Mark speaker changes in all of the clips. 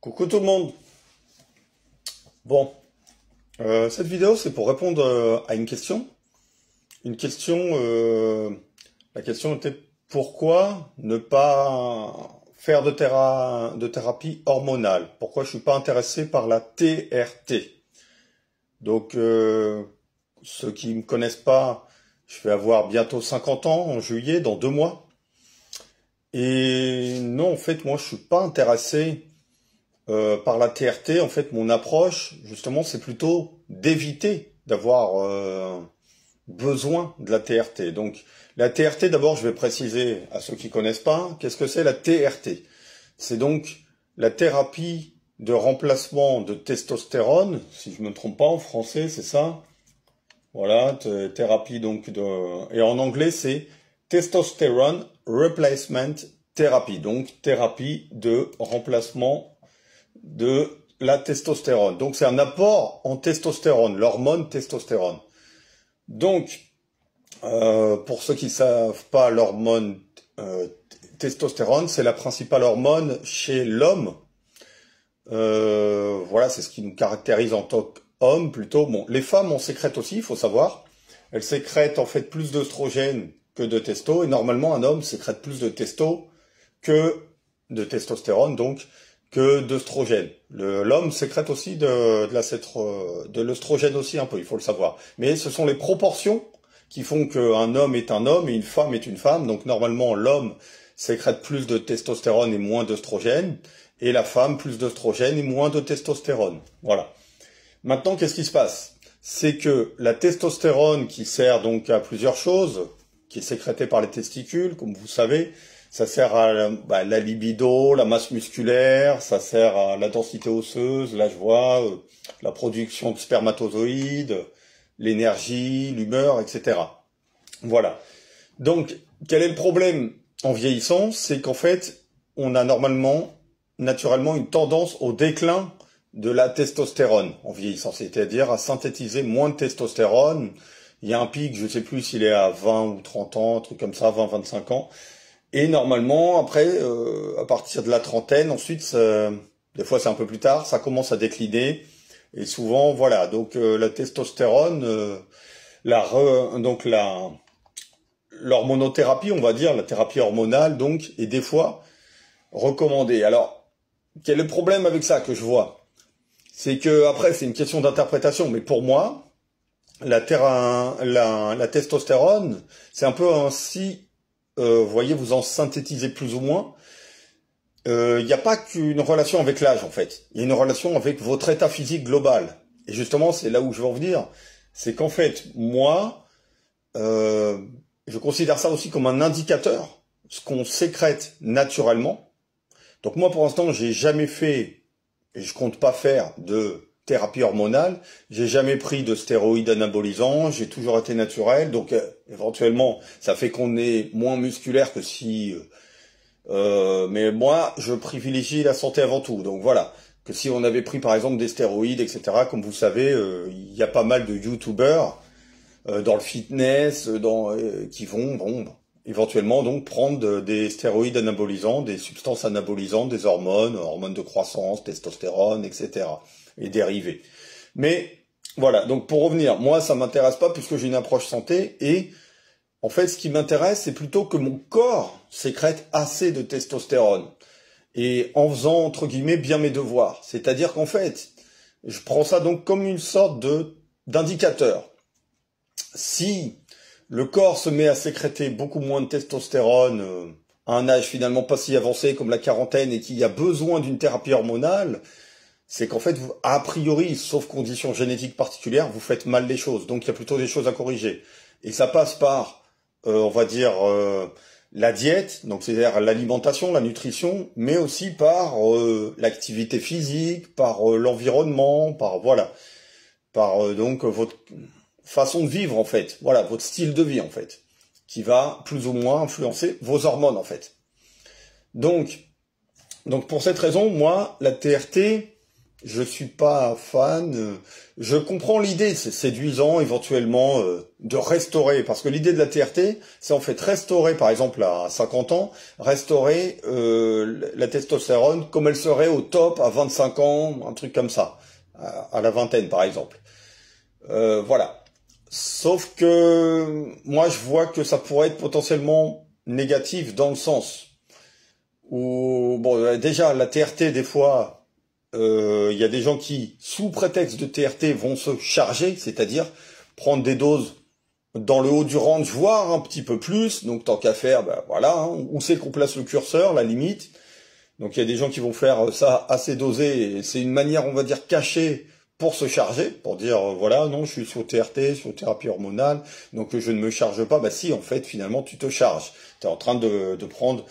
Speaker 1: Coucou tout le monde. Bon, cette vidéo c'est pour répondre à une question. Une question, la question était pourquoi ne pas faire de thérapie hormonale? Pourquoi je suis pas intéressé par la TRT? Donc, ceux qui me connaissent pas, je vais avoir bientôt 50 ans en juillet, dans 2 mois. Et non, en fait, moi je suis pas intéressé par la TRT, en fait, mon approche, justement, c'est plutôt d'éviter d'avoir besoin de la TRT. Donc, la TRT, d'abord, je vais préciser à ceux qui connaissent pas, qu'est-ce que c'est la TRT? C'est donc la thérapie de remplacement de testostérone, si je me trompe pas en français, c'est ça. Voilà, thérapie donc de... Et en anglais, c'est Testosterone Replacement Therapy, donc thérapie de remplacement de la testostérone. Donc c'est un apport en testostérone, l'hormone testostérone. Donc, pour ceux qui ne savent pas, l'hormone testostérone, c'est la principale hormone chez l'homme. Voilà, c'est ce qui nous caractérise en tant qu'homme plutôt. Bon, les femmes en sécrètent aussi, il faut savoir. Elles sécrètent en fait plus d'œstrogènes que de testo, et normalement un homme sécrète plus de testo que de testostérone, donc que d'œstrogène. L'homme sécrète aussi de l'œstrogène aussi un peu, il faut le savoir. Mais ce sont les proportions qui font qu'un homme est un homme et une femme est une femme. Donc normalement, l'homme sécrète plus de testostérone et moins d'œstrogène, et la femme plus d'œstrogène et moins de testostérone. Voilà. Maintenant, qu'est-ce qui se passe? C'est que la testostérone, qui sert donc à plusieurs choses, qui est sécrétée par les testicules, comme vous savez, ça sert à la libido, la masse musculaire, ça sert à la densité osseuse, là je vois, la production de spermatozoïdes, l'énergie, l'humeur, etc. Voilà. Donc, quel est le problème en vieillissant? C'est qu'en fait, on a naturellement, une tendance au déclin de la testostérone en vieillissant, c'est-à-dire à synthétiser moins de testostérone. Il y a un pic, je ne sais plus s'il est à 20 ou 30 ans, un truc comme ça, 20-25 ans. Et normalement, après, à partir de la trentaine, ensuite, des fois c'est un peu plus tard, ça commence à décliner. Et souvent, voilà, donc la testostérone, l'hormonothérapie, on va dire, la thérapie hormonale, donc, est des fois recommandée. Alors, quel est le problème avec ça que je vois? C'est que, après, c'est une question d'interprétation, mais pour moi, la testostérone, c'est un peu ainsi... vous voyez, vous en synthétisez plus ou moins. Il n'y a pas qu'une relation avec l'âge, en fait. Il y a une relation avec votre état physique global. Et justement, c'est là où je veux en venir. C'est qu'en fait, moi, je considère ça aussi comme un indicateur, ce qu'on sécrète naturellement. Donc moi, pour l'instant, j'ai jamais fait, et je compte pas faire, de thérapie hormonale. J'ai jamais pris de stéroïdes anabolisants, j'ai toujours été naturel, donc éventuellement ça fait qu'on est moins musculaire que si... mais moi, je privilégie la santé avant tout, donc voilà. Que si on avait pris par exemple des stéroïdes, etc., comme vous savez, il y a pas mal de youtubeurs dans le fitness, qui vont éventuellement donc prendre des stéroïdes anabolisants, des substances anabolisantes, des hormones de croissance, testostérone, etc., et dérivés. Mais voilà, donc pour revenir, moi ça m'intéresse pas puisque j'ai une approche santé, et en fait ce qui m'intéresse c'est plutôt que mon corps sécrète assez de testostérone, et en faisant entre guillemets bien mes devoirs. C'est-à-dire qu'en fait, je prends ça donc comme une sorte d'indicateur. Si le corps se met à sécréter beaucoup moins de testostérone à un âge finalement pas si avancé comme la quarantaine, et qu'il y a besoin d'une thérapie hormonale, c'est qu'en fait, vous, a priori, sauf conditions génétiques particulières, vous faites mal les choses. Donc il y a plutôt des choses à corriger. Et ça passe par, on va dire, la diète, donc c'est-à-dire l'alimentation, la nutrition, mais aussi par l'activité physique, par l'environnement, par donc votre façon de vivre en fait, voilà, votre style de vie en fait, qui va plus ou moins influencer vos hormones en fait. Donc pour cette raison, moi, la TRT, je suis pas fan. Je comprends l'idée, c'est séduisant éventuellement de restaurer, parce que l'idée de la TRT, c'est en fait restaurer, par exemple à 50 ans, restaurer la testostérone comme elle serait au top à 25 ans, un truc comme ça, à la vingtaine par exemple. Voilà. Sauf que moi je vois que ça pourrait être potentiellement négatif dans le sens où, bon, déjà la TRT des fois y a des gens qui, sous prétexte de TRT, vont se charger, c'est-à-dire prendre des doses dans le haut du range, voire un petit peu plus. Donc tant qu'à faire, ben voilà, hein, où c'est qu'on place le curseur, la limite. Donc il y a des gens qui vont faire ça assez dosé, et c'est une manière, on va dire, cachée pour se charger, pour dire, voilà, non, je suis sur TRT, sur thérapie hormonale, donc je ne me charge pas. Bah si, en fait, finalement, tu te charges. Tu es en train de prendre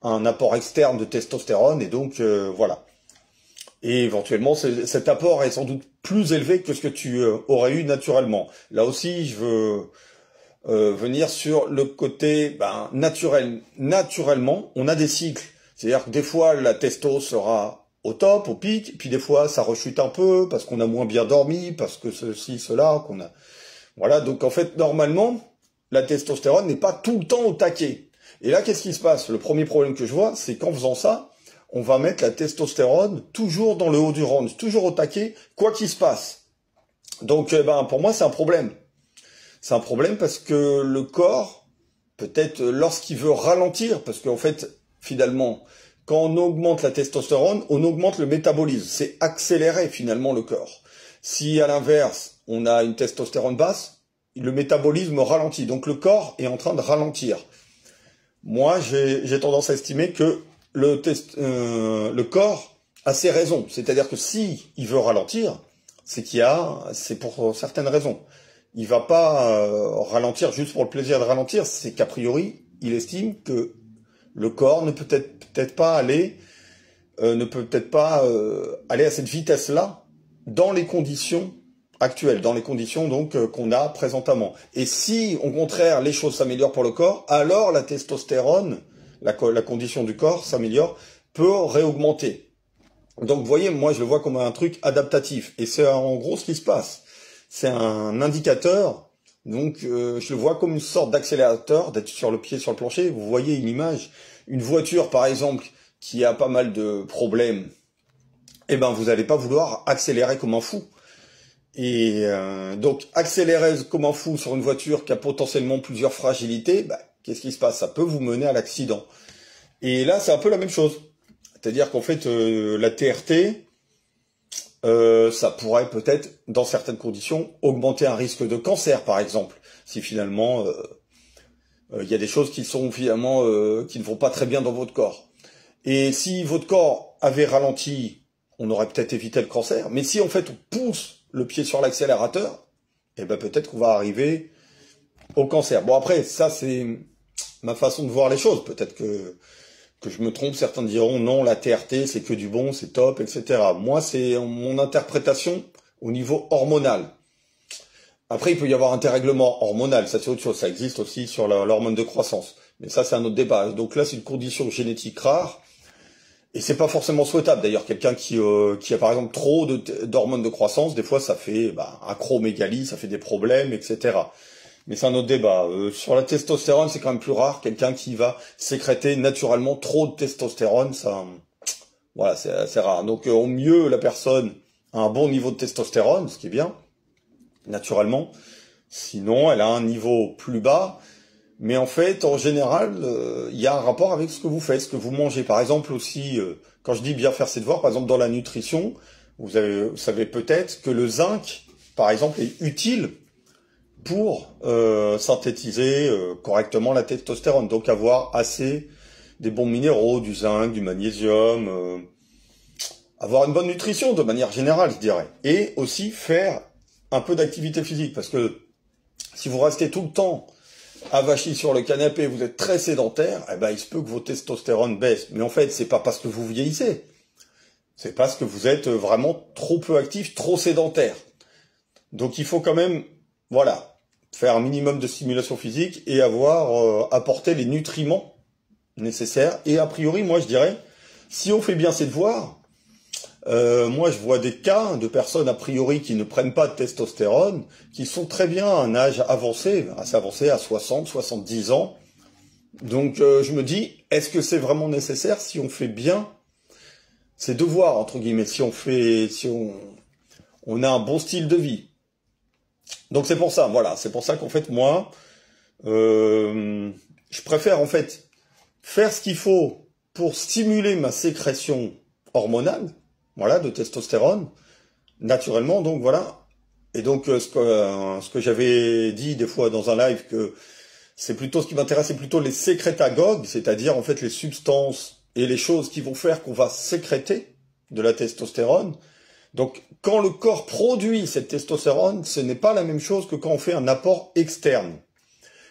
Speaker 1: un apport externe de testostérone, et donc, voilà. Et éventuellement, cet apport est sans doute plus élevé que ce que tu aurais eu naturellement. Là aussi, je veux venir sur le côté naturel. Naturellement, on a des cycles. C'est-à-dire que des fois, la testo sera au top, au pic, puis des fois, ça rechute un peu parce qu'on a moins bien dormi, parce que ceci, cela, qu'on a... Voilà, donc en fait, normalement, la testostérone n'est pas tout le temps au taquet. Et là, qu'est-ce qui se passe? Le premier problème que je vois, c'est qu'en faisant ça, on va mettre la testostérone toujours dans le haut du range, toujours au taquet, quoi qu'il se passe. Donc, pour moi, c'est un problème. C'est un problème parce que le corps, peut-être lorsqu'il veut ralentir, parce qu'en fait, finalement, quand on augmente la testostérone, on augmente le métabolisme. C'est accélérer finalement le corps. Si à l'inverse, on a une testostérone basse, le métabolisme ralentit. Donc le corps est en train de ralentir. Moi, j'ai tendance à estimer que le corps a ses raisons. C'est-à-dire que si il veut ralentir, c'est pour certaines raisons. Il va pas ralentir juste pour le plaisir de ralentir. C'est qu'a priori, il estime que le corps ne peut peut-être pas aller, aller à cette vitesse-là dans les conditions actuelles, dans les conditions donc qu'on a présentement. Et si, au contraire, les choses s'améliorent pour le corps, alors la testostérone, la condition du corps s'améliore, peut réaugmenter. Donc, vous voyez, moi, je le vois comme un truc adaptatif. Et c'est en gros ce qui se passe. C'est un indicateur. Donc, je le vois comme une sorte d'accélérateur, d'être sur le pied sur le plancher. Vous voyez une image, une voiture, par exemple, qui a pas mal de problèmes. Eh ben, vous n'allez pas vouloir accélérer comme un fou. Et donc, accélérer comme un fou sur une voiture qui a potentiellement plusieurs fragilités, qu'est-ce qui se passe? Ça peut vous mener à l'accident. Et là, c'est un peu la même chose. C'est-à-dire qu'en fait, la TRT, ça pourrait peut-être, dans certaines conditions, augmenter un risque de cancer, par exemple, si finalement il y a des choses qui sont finalement qui ne vont pas très bien dans votre corps. Et si votre corps avait ralenti, on aurait peut-être évité le cancer. Mais si en fait on pousse le pied sur l'accélérateur, eh ben peut-être qu'on va arriver au cancer. Bon après, ça c'est ma façon de voir les choses. Peut-être que je me trompe, certains diront non, la TRT c'est que du bon, c'est top, etc. Moi c'est mon interprétation au niveau hormonal. Après il peut y avoir un dérèglement hormonal, ça c'est autre chose, ça existe aussi sur l'hormone de croissance. Mais ça c'est un autre débat. Donc là c'est une condition génétique rare, et c'est pas forcément souhaitable. D'ailleurs quelqu'un qui a par exemple trop d'hormones de croissance, des fois ça fait acromégalie, ça fait des problèmes, etc. Mais c'est un autre débat. Sur la testostérone, c'est quand même plus rare. Quelqu'un qui va sécréter naturellement trop de testostérone, ça, voilà, c'est assez rare. Donc, au mieux, la personne a un bon niveau de testostérone, ce qui est bien, naturellement. Sinon, elle a un niveau plus bas. Mais en fait, en général, il y a un rapport avec ce que vous faites, ce que vous mangez. Par exemple, aussi, quand je dis bien faire ses devoirs, par exemple, dans la nutrition, vous savez peut-être que le zinc, par exemple, est utile pour synthétiser correctement la testostérone. Donc avoir assez des bons minéraux, du zinc, du magnésium, avoir une bonne nutrition de manière générale, je dirais. Et aussi faire un peu d'activité physique, parce que si vous restez tout le temps avachi sur le canapé, vous êtes très sédentaire, eh ben il se peut que vos testostérones baissent. Mais en fait, c'est pas parce que vous vieillissez, c'est parce que vous êtes vraiment trop peu actif, trop sédentaire. Donc il faut quand même, voilà, faire un minimum de stimulation physique et avoir apporté les nutriments nécessaires. Et a priori, moi je dirais, si on fait bien ses devoirs, Moi, je vois des cas de personnes a priori qui ne prennent pas de testostérone, qui sont très bien à un âge avancé, assez avancé, à 60, 70 ans. Donc, je me dis, est-ce que c'est vraiment nécessaire si on fait bien ses devoirs, entre guillemets, si on a un bon style de vie. Donc c'est pour ça, voilà, c'est pour ça qu'en fait, moi, je préfère en fait faire ce qu'il faut pour stimuler ma sécrétion hormonale, voilà, de testostérone, naturellement, donc voilà. Et donc ce que j'avais dit des fois dans un live, que c'est plutôt ce qui m'intéresse, c'est plutôt les sécrétagogues, c'est-à-dire en fait les substances et les choses qui vont faire qu'on va sécréter de la testostérone. Donc quand le corps produit cette testostérone, ce n'est pas la même chose que quand on fait un apport externe.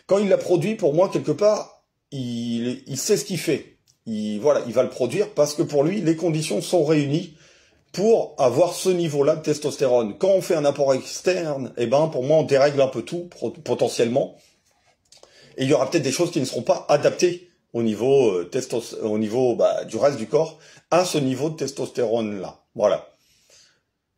Speaker 1: Quand il la produit, pour moi, quelque part, il sait ce qu'il fait. Voilà, il va le produire parce que pour lui, les conditions sont réunies pour avoir ce niveau-là de testostérone. Quand on fait un apport externe, eh ben, pour moi, on dérègle un peu tout, potentiellement. Et il y aura peut-être des choses qui ne seront pas adaptées au niveau, du reste du corps, à ce niveau de testostérone-là. Voilà.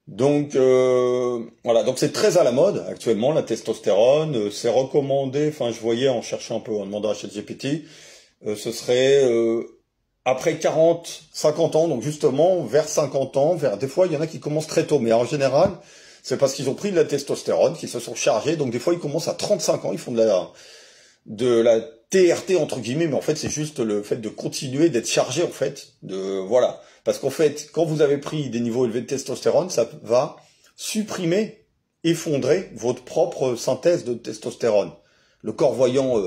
Speaker 1: Donc voilà, donc c'est très à la mode actuellement la testostérone, c'est recommandé, enfin je voyais en cherchant un peu, en demandant à ChatGPT, ce serait après 40, 50 ans, donc justement vers 50 ans, des fois il y en a qui commencent très tôt, mais en général c'est parce qu'ils ont pris de la testostérone, qu'ils se sont chargés, donc des fois ils commencent à 35 ans, ils font de la TRT entre guillemets, mais en fait c'est juste le fait de continuer d'être chargé en fait, voilà. Parce qu'en fait, quand vous avez pris des niveaux élevés de testostérone, ça va supprimer, effondrer votre propre synthèse de testostérone. Le corps voyant,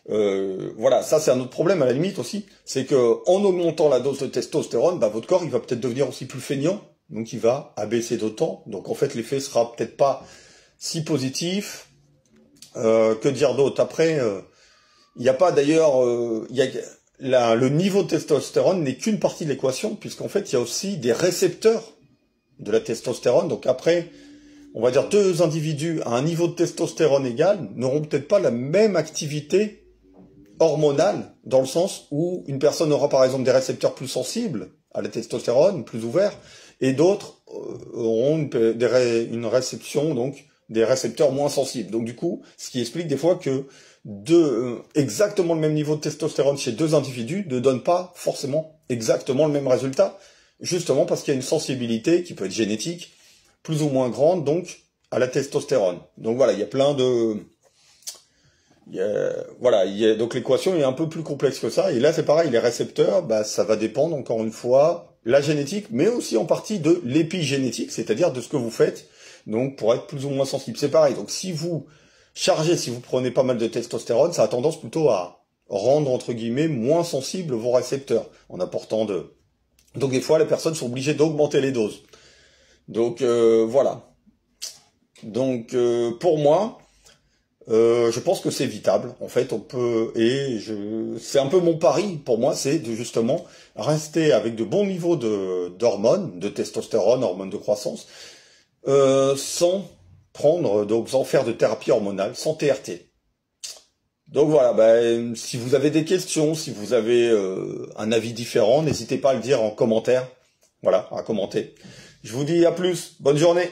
Speaker 1: voilà, ça c'est un autre problème à la limite aussi, c'est que en augmentant la dose de testostérone, bah, votre corps il va peut-être devenir aussi plus feignant, donc il va abaisser d'autant. Donc en fait l'effet sera peut-être pas si positif. Que dire d'autre? Après, il n'y a pas d'ailleurs, le niveau de testostérone n'est qu'une partie de l'équation, puisqu'en fait, il y a aussi des récepteurs de la testostérone. Donc après, on va dire deux individus à un niveau de testostérone égal n'auront peut-être pas la même activité hormonale, dans le sens où une personne aura par exemple des récepteurs plus sensibles à la testostérone, plus ouverts, et d'autres auront une réception, donc des récepteurs moins sensibles. Donc du coup, ce qui explique des fois que exactement le même niveau de testostérone chez deux individus ne donne pas forcément exactement le même résultat, justement parce qu'il y a une sensibilité qui peut être génétique, plus ou moins grande, donc à la testostérone. Donc voilà, il y a plein de... donc l'équation est un peu plus complexe que ça, et là c'est pareil, les récepteurs, bah, ça va dépendre encore une fois, la génétique, mais aussi en partie de l'épigénétique, c'est-à-dire de ce que vous faites, donc pour être plus ou moins sensible. C'est pareil, donc si vous prenez pas mal de testostérone, ça a tendance plutôt à rendre, entre guillemets, moins sensibles vos récepteurs, en apportant Donc des fois, les personnes sont obligées d'augmenter les doses. Donc voilà. Donc pour moi, je pense que c'est évitable. En fait, c'est un peu mon pari pour moi, c'est de justement rester avec de bons niveaux d'hormones, de testostérone, hormones de croissance, sans faire de thérapie hormonale, sans TRT. Donc voilà, si vous avez des questions, si vous avez un avis différent, n'hésitez pas à le dire en commentaire. Voilà, à commenter. Je vous dis à plus, bonne journée.